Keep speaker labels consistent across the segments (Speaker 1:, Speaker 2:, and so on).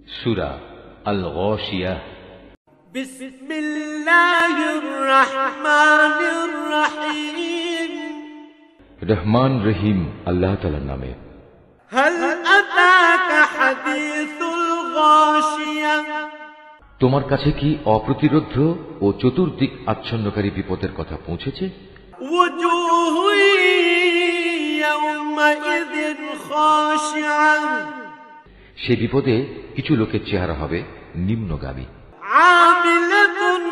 Speaker 1: সূরা আল গাশিয়াহ।
Speaker 2: বিসমিল্লাহির রহমানির রহিম।
Speaker 1: রহমান রহিম আল্লাহ তাআলার নামে।
Speaker 2: হাল আতাকা হাদিসুল গাশিয়াহ।
Speaker 1: তোমার কাছে কি অপ্রতিরোধ্য ও চতুর্দিক আচ্ছন্নকারী বিপদের কথা পৌঁছেছে?
Speaker 2: ওয়াজুহু ইয়াওমাইযিন খাশিআহ।
Speaker 1: সে বিপদে কিছু লোকের চেহারা হবে নিম্নগামী।
Speaker 2: আমিলাতুন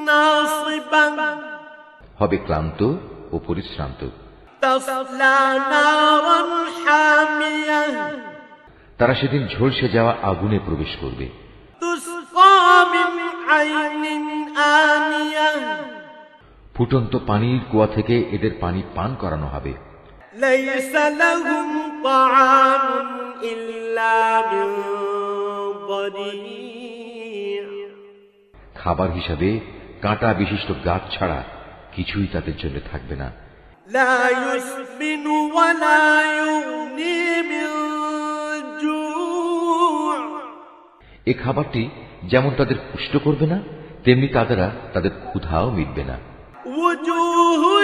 Speaker 2: নাসিবাহ।
Speaker 1: হবে ক্লান্ত ও পরিশ্রান্ত।
Speaker 2: তাসলা নারান হামিয়াহ।
Speaker 1: তারা সেদিন ঝলসে যাওয়া আগুনে প্রবেশ করবে।
Speaker 2: তুসকা মিন আইনিন আনিয়াহ।
Speaker 1: ফুটন্ত পানির কুয়া থেকে এদের পানি পান করানো হবে।
Speaker 2: লাইসা লাহুম তাআমুন ইল্লা মিন দারি'।
Speaker 1: খাবার হিসাবে কাঁটা বিশিষ্ট গাছ ছাড়া কিছুই তাদের জন্য থাকবে না।
Speaker 2: লা ইউসমিনু ওয়া লা ইউগনি মিন জু'।
Speaker 1: এ খাবারটি যেমন তাদের পুষ্ট করবে না, তেমনি তাদেরা তাদের ক্ষুধাও মিটবে না।
Speaker 2: ওয়াজুহু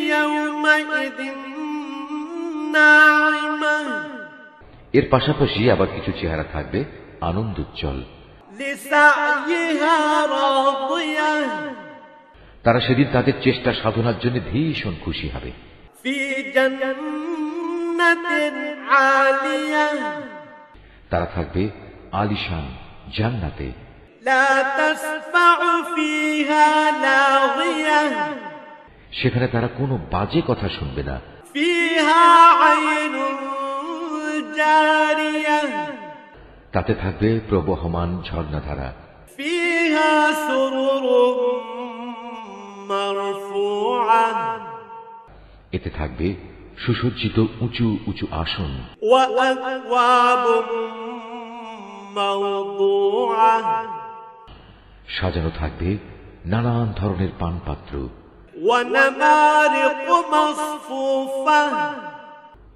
Speaker 2: ইয়াওমাইযিন নাইমাহ।
Speaker 1: এর পাশাপাশি আবার কিছু চেহারা থাকবে আনন্দোজ্জ্বল।
Speaker 2: লিসাইহা রাদিয়াহ।
Speaker 1: তারা সেদিন তাদের চেষ্টা সাধনার জন্য ভীষণ খুশি হবে।
Speaker 2: ফি জান্নাতিন আলিয়াহ।
Speaker 1: তারা থাকবে আলিশান জান্নাতে।
Speaker 2: লা তাসমাউ ফিহা লাগিয়াহ।
Speaker 1: সেখানে তারা কোনো বাজে কথা শুনবে না।
Speaker 2: ফিহা আইনুন জারিয়াহ।
Speaker 1: তাতে থাকবে প্রবহমান ঝর্ণাধারা।
Speaker 2: ফিহা সুরুরুম মারফুআহ।
Speaker 1: এতে থাকবে সুসজ্জিত উঁচু উঁচু আসন।
Speaker 2: ওয়া আকওয়াবুম মাওদুআহ।
Speaker 1: সাজানো থাকবে নানান ধরনের পানপাত্র।
Speaker 2: ওয়া নামারিকু মাসফুফাহ।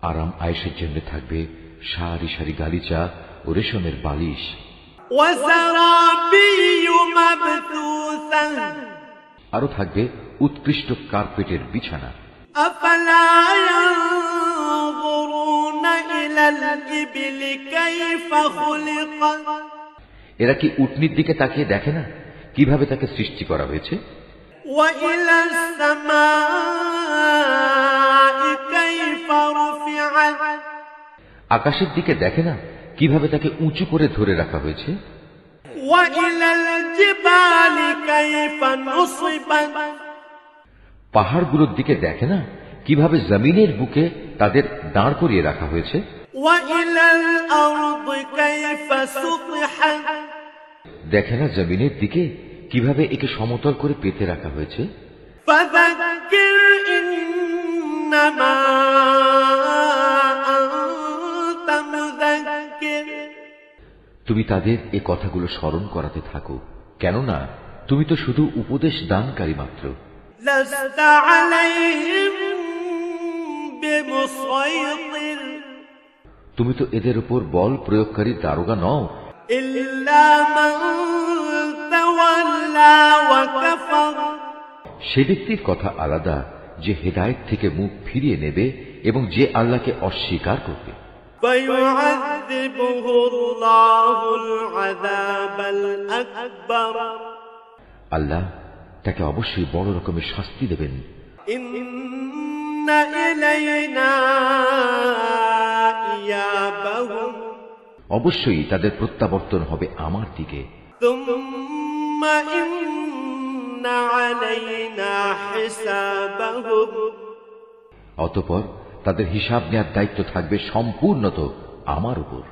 Speaker 1: আরাম আয়েশের জন্য থাকবে সারি সারি গালিচা ও রেশমের বালিশ।
Speaker 2: ওয়া সারাবিয়্যু মাবথুসাহ।
Speaker 1: আরো থাকবে উৎকৃষ্ট কার্পেটের বিছানা।
Speaker 2: আফালা ইয়ানজুরুনা ইলাল ইবলি কাইফা খুলিকাত।
Speaker 1: এরা কি উটনির দিকে তাকিয়ে দেখে না কিভাবে তাকে সৃষ্টি করা হয়েছে?
Speaker 2: ওয়া ইলাস সামাই কাইফা রুফিআত।
Speaker 1: আকাশের দিকে দেখে না কিভাবে তাকে উঁচু করে ধরে রাখা হয়েছে?
Speaker 2: ওয়া ইলাল জিবালি কাইফা নুসিবাত।
Speaker 1: পাহাড়গুলোর দিকে দেখে না কিভাবে জমিনের বুকে তাদের দাঁড় করিয়ে রাখা হয়েছে?
Speaker 2: ওয়া ইলাল আরদি কাইফা সুতিহাত।
Speaker 1: দেখে না জমিনের দিকে কিভাবে একে সমতল করে পেতে রাখা হয়েছে?
Speaker 2: ফাযাক্কির ইন্নামা আনতা মুযাক্কির।
Speaker 1: তুমি তাদের এ কথাগুলো স্মরণ করাতে থাকো, কেননা তুমি তো শুধু উপদেশ দানকারী মাত্র।
Speaker 2: লাস্তা আলাইহিম বিমুসাইতির।
Speaker 1: তুমি তো এদের উপর বল প্রয়োগকারী দারোগা নও।
Speaker 2: ইল্লা মান তাওয়াল্লা ওয়া কাফার।
Speaker 1: সে ব্যক্তির কথা আলাদা যে হেদায়েত থেকে মুখ ফিরিয়ে নেবে এবং যে আল্লাহকে অস্বীকার করবে।
Speaker 2: ফায়ুআযিবুহু আল্লাহুল আযাবাল আকবার।
Speaker 1: আল্লাহ তাকে অবশ্যই বড় রকমের শাস্তি দেবেন।
Speaker 2: ইন্না ইলাইনা ইয়াবাহুম।
Speaker 1: অবশ্যই তাদের প্রত্যাবর্তন হবে আমার দিকে।
Speaker 2: সুম্মা ইন্না আলাইনা হিসাবাহুম।
Speaker 1: অতঃপর তাদের হিসাব নেওয়ার দায়িত্ব থাকবে সম্পূর্ণত আমার উপর।